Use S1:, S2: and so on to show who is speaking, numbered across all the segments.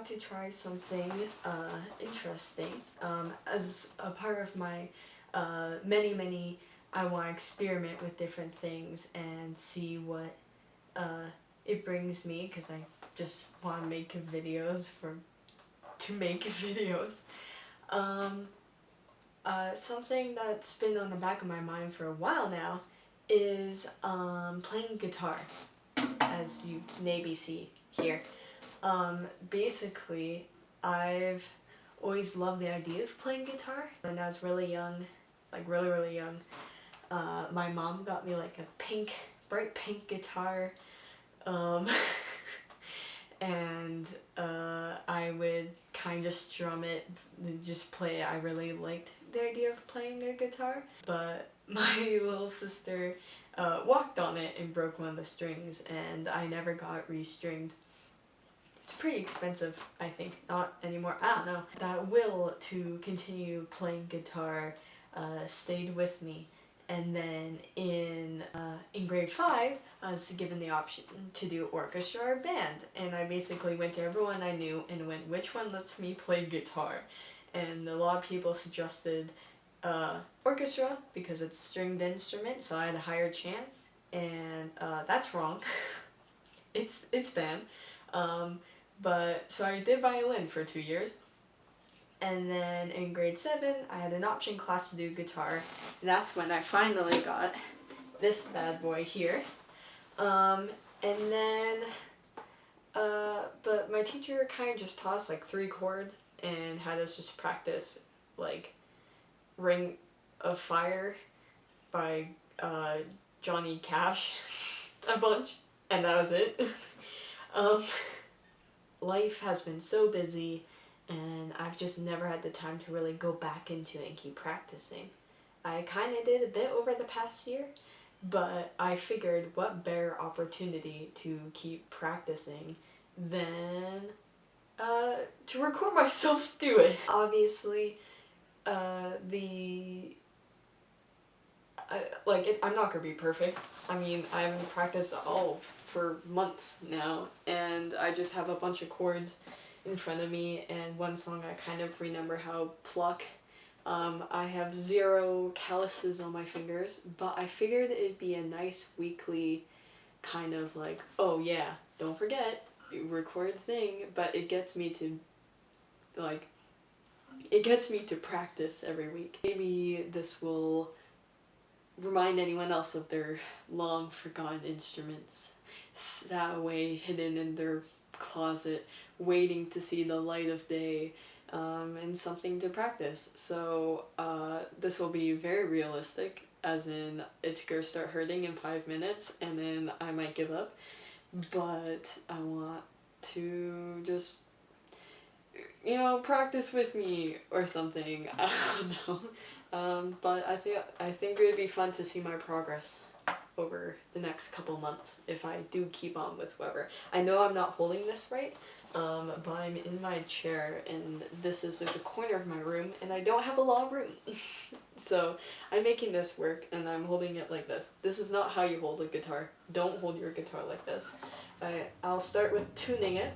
S1: want to try something interesting as a part of my many I want to experiment with different things and see what it brings me, because I just want to make videos to make videos. Something that's been on the back of my mind for a while now is playing guitar, as you maybe see here. Basically, I've always loved the idea of playing guitar. When I was really young, like really young, my mom got me like a bright pink guitar, and I would kind of strum it, just play it. I really liked the idea of playing the guitar, but my little sister walked on it and broke one of the strings, and I never got restringed. It's pretty expensive, I think. Not anymore. I don't know. That will to continue playing guitar stayed with me. And then in grade 5, I was given the option to do orchestra or band. And I basically went to everyone I knew and went, which one lets me play guitar? And a lot of people suggested orchestra because it's a stringed instrument, so I had a higher chance. And that's wrong. It's band. But so I did violin for 2 years, and then in grade 7 I had an option class to do guitar, and that's when I finally got this bad boy here. And then but my teacher kind of just taught us like 3 chords and had us just practice like Ring of Fire by Johnny Cash a bunch, and that was it. Life has been so busy, and I've just never had the time to really go back into it and keep practicing. I kind of did a bit over the past year, but I figured what better opportunity to keep practicing than to record myself do it. Obviously, I'm not gonna be perfect. I mean, I haven't practiced at all for months now, and I just have a bunch of chords in front of me, and one song I kind of remember how pluck. I have 0 calluses on my fingers, but I figured it'd be a nice weekly kind of like, oh yeah, don't forget, you record thing, but it gets me to practice every week. Maybe this will remind anyone else of their long forgotten instruments, sat away hidden in their closet, waiting to see the light of day, and something to practice. So this will be very realistic, as in it's gonna start hurting in 5 minutes and then I might give up, but I want to just, you know, practice with me or something. I don't know. But I think it would be fun to see my progress over the next couple months if I do keep on with whoever. I know I'm not holding this right, but I'm in my chair, and this is like the corner of my room, and I don't have a lot of room. So I'm making this work, and I'm holding it like this. This is not how you hold a guitar. Don't hold your guitar like this. I'll start with tuning it.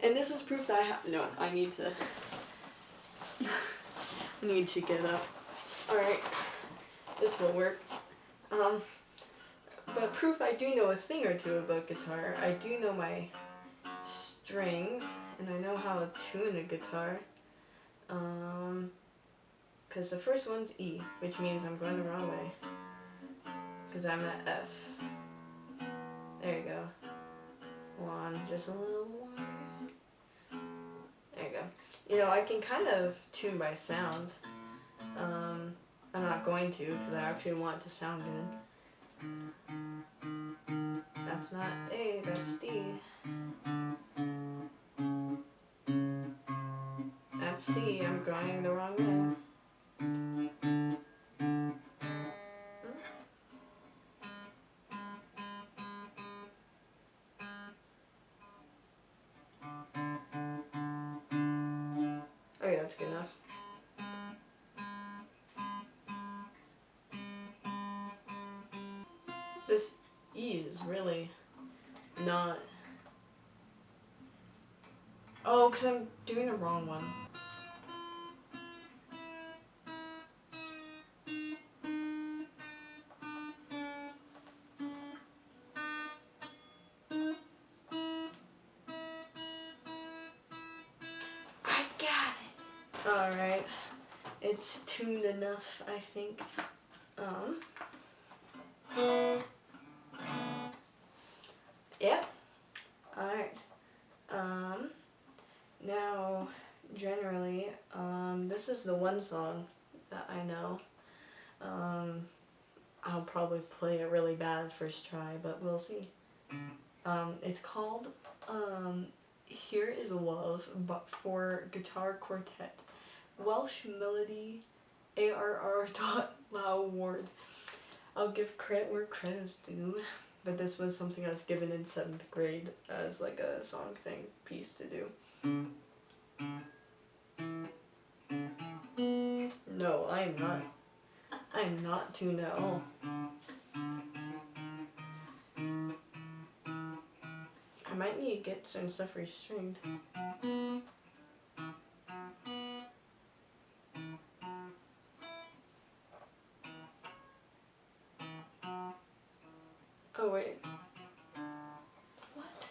S1: And this is proof that I need to get up. Alright, this will work. But proof I do know a thing or two about guitar. I do know my strings, and I know how to tune a guitar. Because the first one's E, which means I'm going the wrong way. Because I'm at F. There you go. One, just a little more. There you go. You know, I can kind of tune by sound. I'm not going to, because I actually want it to sound good. That's not A, that's D. That's C, I'm going the wrong way. Okay, that's good enough. This E is really not Oh, because I'm doing the wrong one. I got it! Alright. It's tuned enough, I think. Yep. Alright. Now, generally, this is the one song that I know. I'll probably play it really bad first try, but we'll see. It's called, Here Is Love, but for guitar quartet. Welsh melody, ARR.Lowward. I'll give credit where credit's due, but this was something I was given in 7th grade as like a song thing piece to do. No, I am not. I am not tuned at all. I might need to get some stuff restringed. Oh wait. What?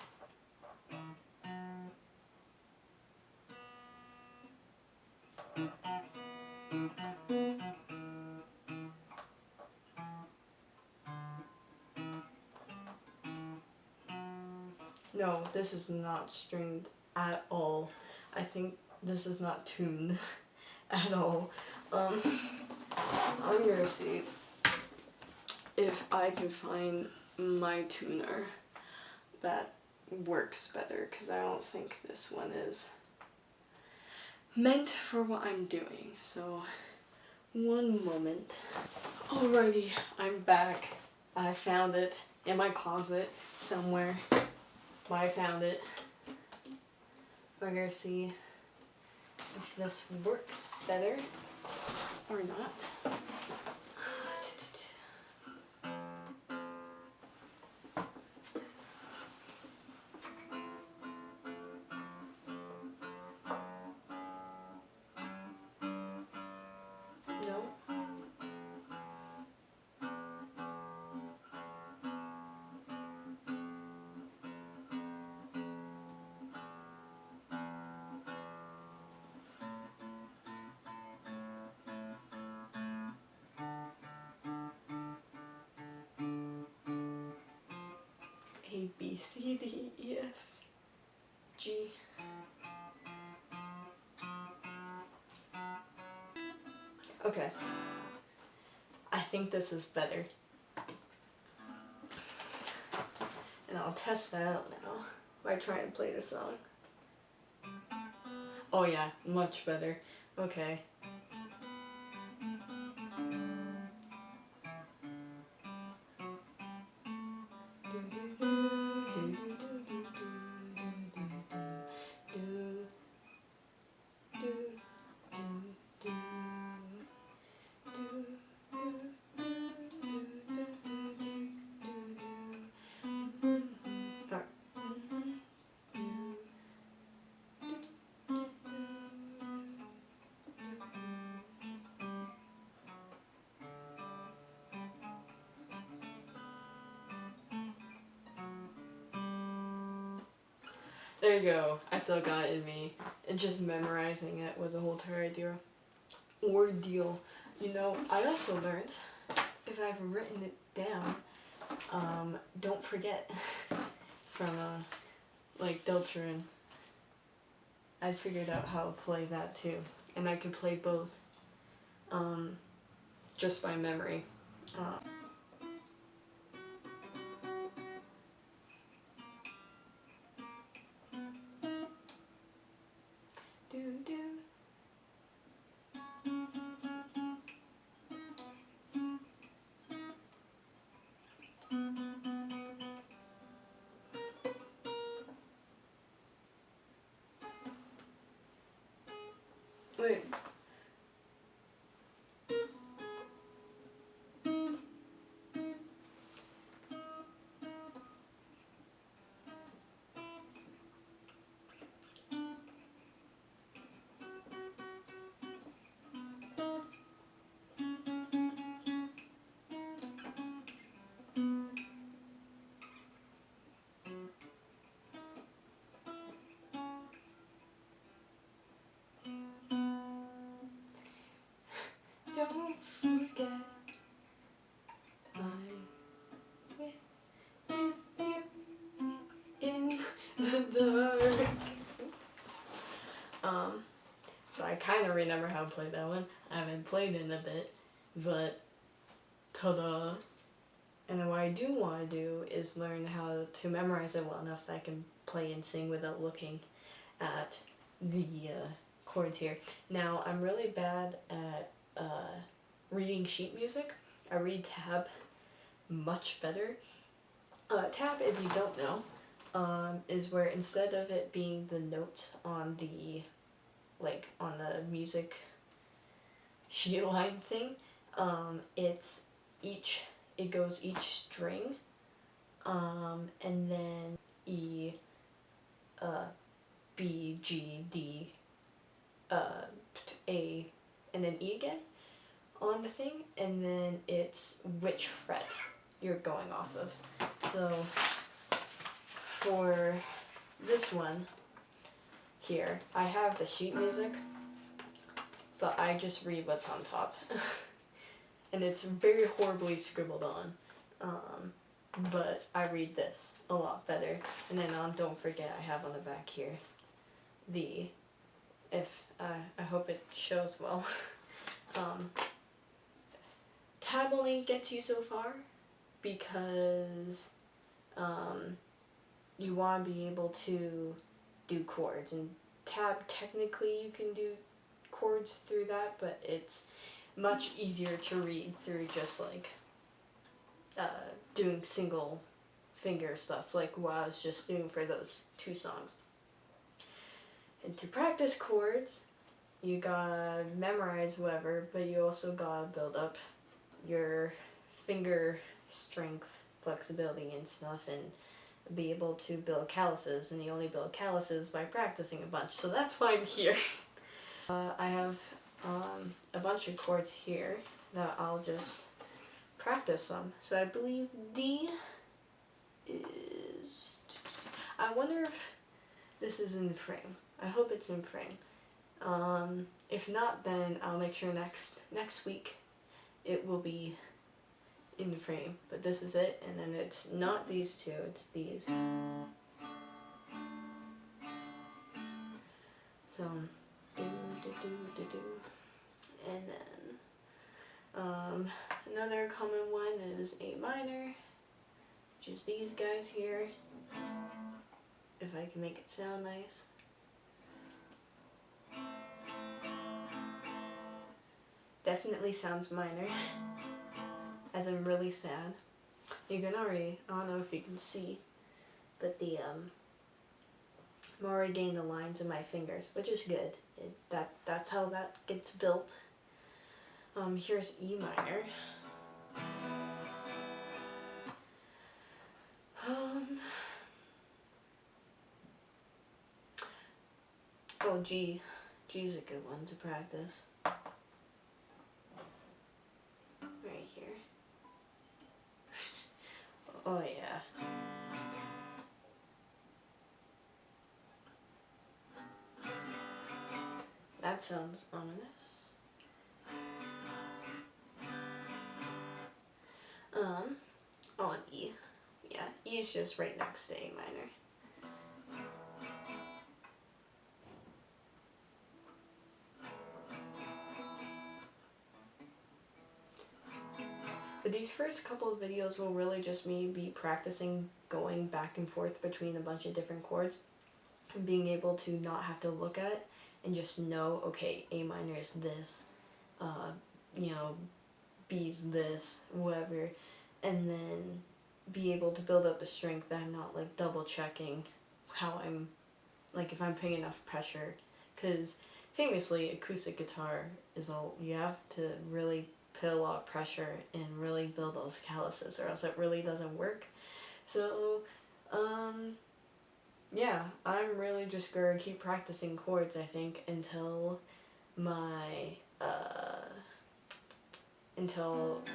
S1: No, this is not stringed at all. I think this is not tuned at all. I'm gonna see if I can find my tuner that works better, because I don't think this one is meant for what I'm doing. So, one moment. Alrighty, I'm back. I found it in my closet somewhere. But I found it. We're gonna see if this works better or not. No. A, B, C, D, E, F, G. Okay. I think this is better. And I'll test that out now by trying to play the song. Oh yeah, much better. Okay. There you go. I still got it in me. And just memorizing it was a whole entire ordeal. You know, I also learned, if I've written it down, don't forget from like Deltarune. I figured out how to play that too, and I could play both just by memory. Wait. of remember how to play that one. I haven't played in a bit, but ta-da! And then what I do want to do is learn how to memorize it well enough that I can play and sing without looking at the chords here. Now, I'm really bad at reading sheet music. I read tab much better. Tab, if you don't know, is where instead of it being the notes on the music sheet line thing, it goes each string, and then E, B, G, D, A, and then E again on the thing, and then it's which fret you're going off of. So for this one here, I have the sheet music, but I just read what's on top. And it's very horribly scribbled on, but I read this a lot better. And then don't forget, I have on the back here I hope it shows well. Tab only gets you so far because you want to be able to do chords, and tab technically you can do chords through that, but it's much easier to read through just like doing single finger stuff like what I was just doing for those two songs. And to practice chords, you gotta memorize whatever, but you also gotta build up your finger strength, flexibility and stuff, and be able to build calluses, and you only build calluses by practicing a bunch, so that's why I'm here. I have a bunch of chords here that I'll just practice some. So I believe D is... I wonder if this is in frame. I hope it's in frame. If not, then I'll make sure next week it will be in frame. But this is it, and then it's not these two, it's these. So, and then another common one is A minor, which is these guys here, if I can make it sound nice. Definitely sounds minor, as in really sad. You can already, I don't know if you can see, but the I'm already getting the lines in my fingers, which is good. That's how that gets built. Here's E minor. Oh, G. G's a good one to practice. Right here. Oh yeah. That sounds ominous. On E. Yeah, E is just right next to A minor. But these first couple of videos will really just me be practicing going back and forth between a bunch of different chords and being able to not have to look at it and just know, okay, A minor is this, you know, B's this, whatever, and then be able to build up the strength that I'm not like double checking how I'm, like if I'm putting enough pressure, because famously acoustic guitar is you have to really put a lot of pressure and really build those calluses or else it really doesn't work. So yeah, I'm really just gonna keep practicing chords, I think, until my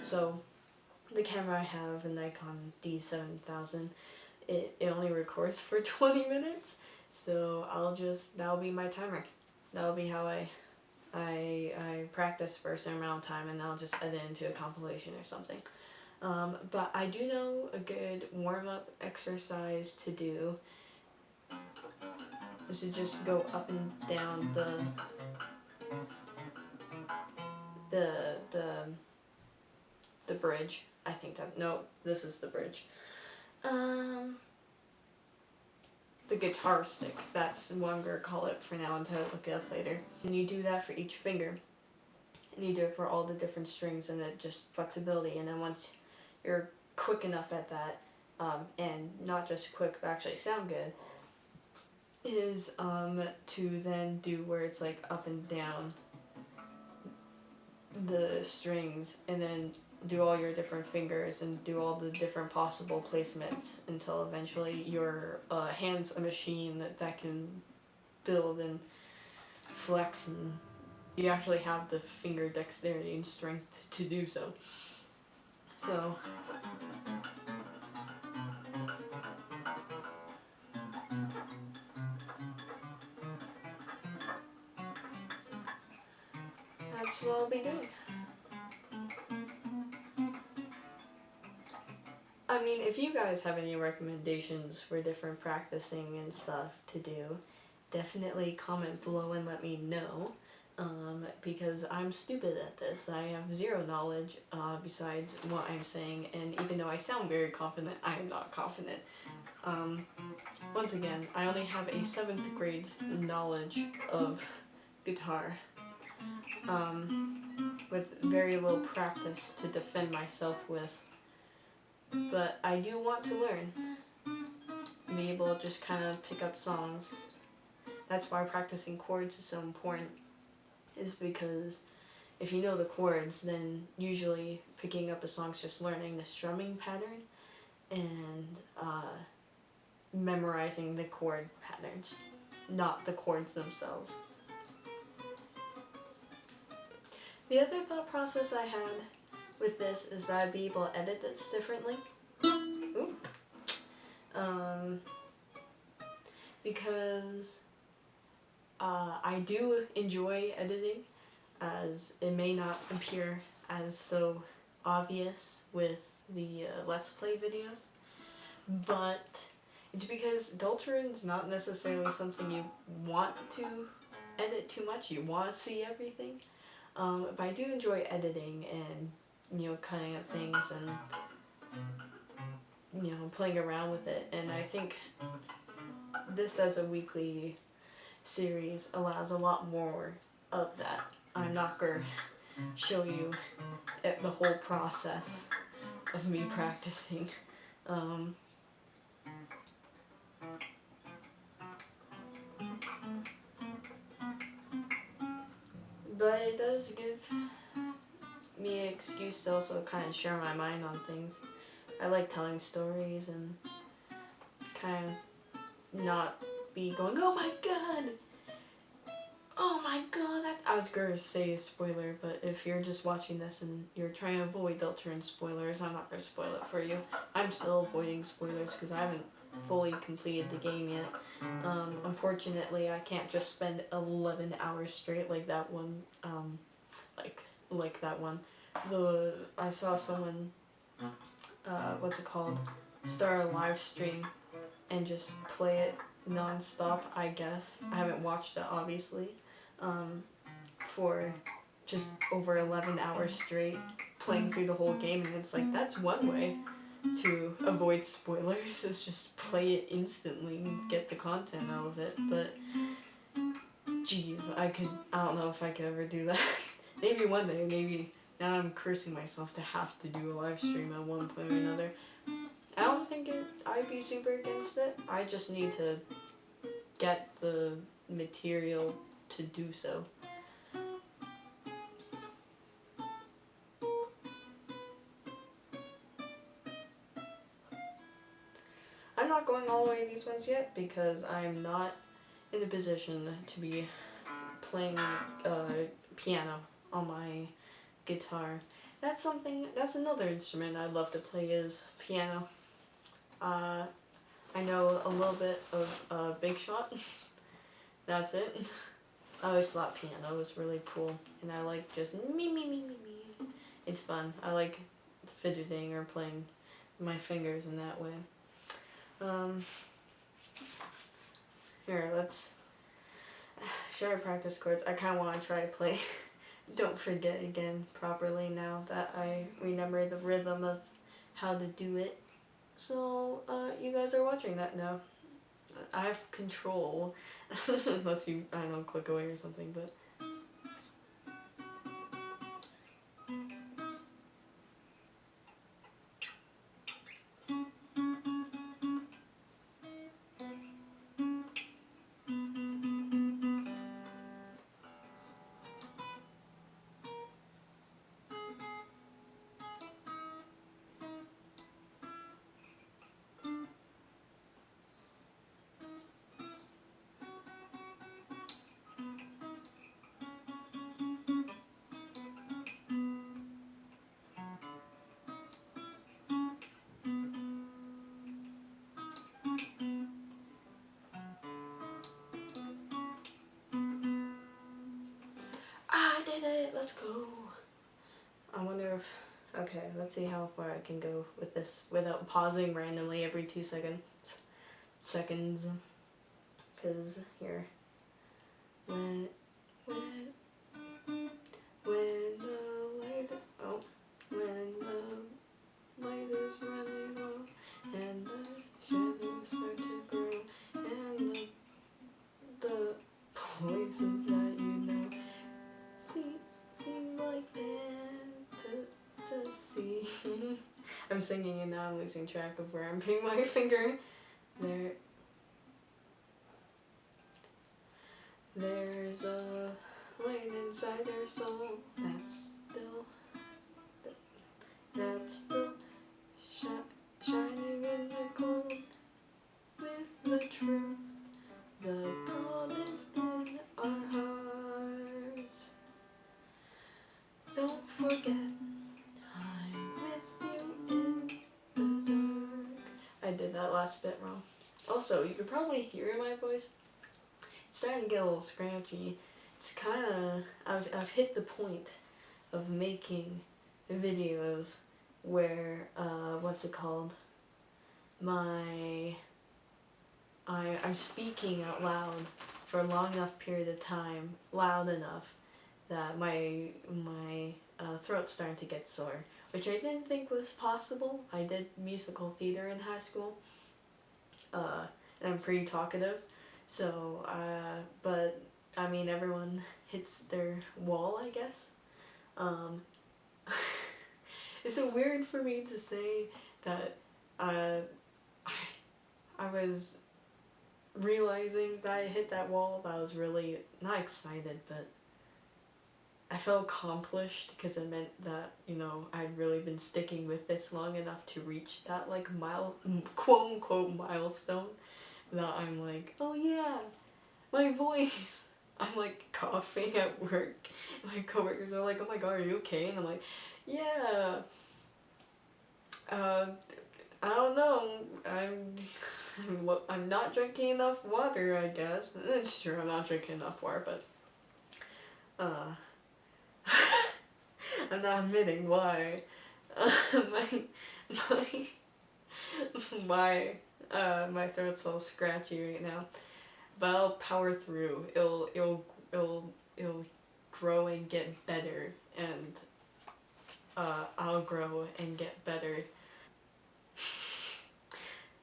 S1: so the camera I have, a Nikon D7000, it only records for 20 minutes, so that'll be my timer. That'll be how I practice for a certain amount of time, and I'll just edit into a compilation or something. But I do know a good warm-up exercise to do is to just go up and down the bridge. I think that, no, this is the bridge. The guitar stick, that's what I'm gonna call it for now until I look it up later. And you do that for each finger. And you do it for all the different strings, and it just flexibility. And then once you're quick enough at that, and not just quick but actually sound good, is to then do where it's like up and down the strings, and then do all your different fingers and do all the different possible placements until eventually your hand's a machine that can build and flex, and you actually have the finger dexterity and strength to do so. So that's what I'll be doing. I mean, if you guys have any recommendations for different practicing and stuff to do, definitely comment below and let me know, because I'm stupid at this. I have zero knowledge besides what I'm saying, and even though I sound very confident, I am not confident. Once again, I only have a 7th grade's knowledge of guitar, with very little practice to defend myself with. But I do want to learn, be able to just kind of pick up songs. That's why practicing chords is so important, is because if you know the chords, then usually picking up a song is just learning the strumming pattern and memorizing the chord patterns, not the chords themselves. The other thought process I had with this is that I'd be able to edit this differently. Ooh. Because I do enjoy editing, as it may not appear as so obvious with the Let's Play videos, but it's because Deltarin's not necessarily something you want to edit too much, you want to see everything, but I do enjoy editing and, you know, cutting up things and, you know, playing around with it, and I think this as a weekly series allows a lot more of that. I'm not going to show you the whole process of me practicing. But it does give me an excuse to also kind of share my mind on things. I like telling stories and kind of not be going, oh my god, I was gonna say a spoiler, but if you're just watching this and you're trying to avoid Deltarin spoilers, I'm not gonna spoil it for you. I'm still avoiding spoilers because I haven't fully completed the game yet. Unfortunately, I can't just spend 11 hours straight like that one, like that one. I saw someone, what's it called, start a live stream and just play it non-stop, I guess. I haven't watched it, obviously, for just over 11 hours straight, playing through the whole game, and it's like, that's one way to avoid spoilers, is just play it instantly and get the content out of it. But geez, I don't know if I could ever do that. Maybe one day, maybe. Now I'm cursing myself to have to do a live stream at one point or another. I don't think I'd be super against it. I just need to get the material to do so. I'm not going all the way to these ones yet because I'm not in the position to be playing piano on my guitar. That's another instrument I'd love to play, is piano. I know a little bit of Big Shot. That's it. I always thought piano was really cool, and I like just me. It's fun. I like fidgeting or playing my fingers in that way. Here, let's should I practice chords? I kind of want to try to play don't forget again properly now that I remember the rhythm of how to do it. So, you guys are watching that now. I have control. Unless you, I don't know, click away or something, but... I did it! Let's go! I wonder if... Okay, let's see how far I can go with this without pausing randomly every 2 seconds. Cause here... When the light... Oh. When the light is running low and the shadows start to grow and the voices that you know seem like to see. I'm singing and now I'm losing track of where I'm putting my finger. There's a light inside our soul that's still shining in the cold with the truth, the promise in our hearts. Don't forget, I'm with you in the dark. I did that last bit wrong. Also, you could probably hear my voice. It's starting to get a little scratchy. It's kind of, I've hit the point of making videos where, what's it called? I'm speaking out loud for a long enough period of time, loud enough, that my throat's starting to get sore, which I didn't think was possible. I did musical theater in high school, and I'm pretty talkative, so, but, I mean, everyone hits their wall, I guess. It's so weird for me to say that, I was realizing that I hit that wall, that I was really, not excited, but I felt accomplished because it meant that, you know, I'd really been sticking with this long enough to reach that, like, quote unquote milestone, that I'm like, oh yeah, my voice. I'm like coughing at work. My coworkers are like, oh my god, are you okay? And I'm like, yeah. I don't know. I'm not drinking enough water, I guess. It's true, I'm not drinking enough water, but I'm not admitting why. My throat's all scratchy right now. But I'll power through. It'll grow and get better, and I'll grow and get better.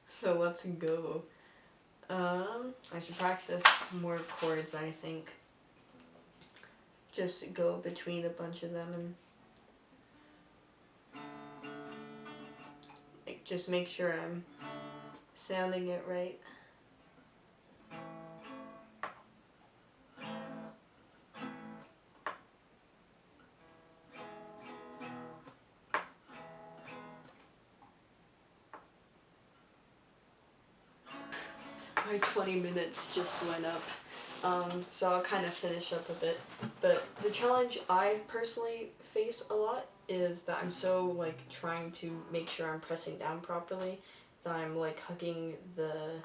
S1: So let's go. I should practice more chords, I think. Just go between a bunch of them and like, just make sure I'm sounding it right. My 20 minutes just went up. So I'll kind of finish up a bit. But the challenge I personally face a lot is that I'm so like trying to make sure I'm pressing down properly that I'm like hugging the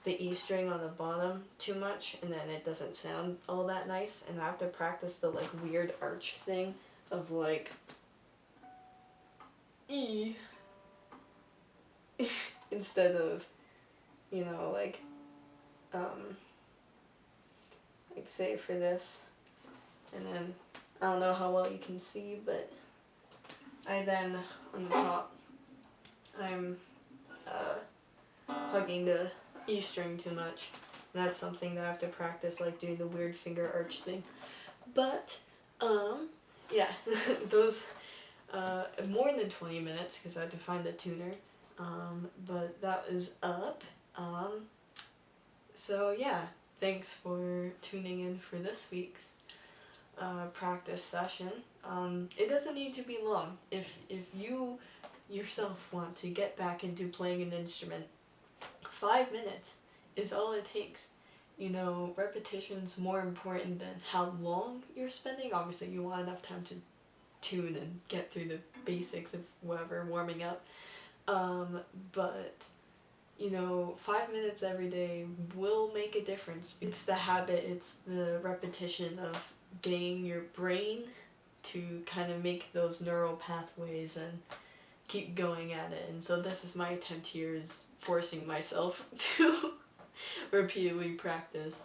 S1: E string on the bottom too much, and then it doesn't sound all that nice, and I have to practice the like weird arch thing of like E instead of, you know, like say for this, and then I don't know how well you can see, but I then on the top I'm hugging the E string too much. And that's something that I have to practice, like doing the weird finger arch thing. But yeah, those more than 20 minutes because I had to find the tuner. But that is up. So yeah, thanks for tuning in for this week's practice session. It doesn't need to be long. If you yourself want to get back into playing an instrument, 5 minutes is all it takes. You know, repetition's more important than how long you're spending. Obviously, you want enough time to tune and get through the basics of whatever, warming up. But, you know, 5 minutes every day will make a difference. It's the habit, it's the repetition of getting your brain to kind of make those neural pathways and keep going at it. And so this is my attempt here, is forcing myself to repeatedly practice.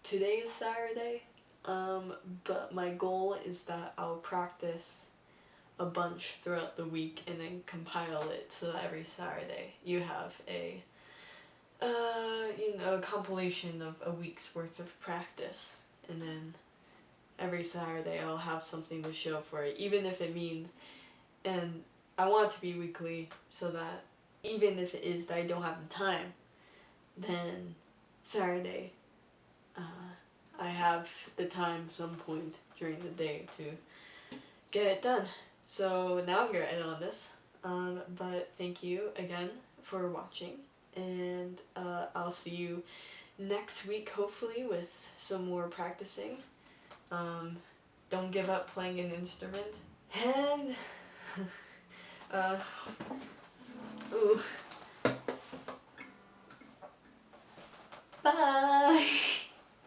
S1: Today is Saturday, but my goal is that I'll practice a bunch throughout the week and then compile it so that every Saturday you have a a compilation of a week's worth of practice, and then every Saturday I'll have something to show for it, even if it means, and I want it to be weekly so that even if it is that I don't have the time, then Saturday I have the time some point during the day to get it done. So now I'm gonna end on this, but thank you again for watching, and I'll see you next week hopefully with some more practicing. Don't give up playing an instrument, and ooh, bye.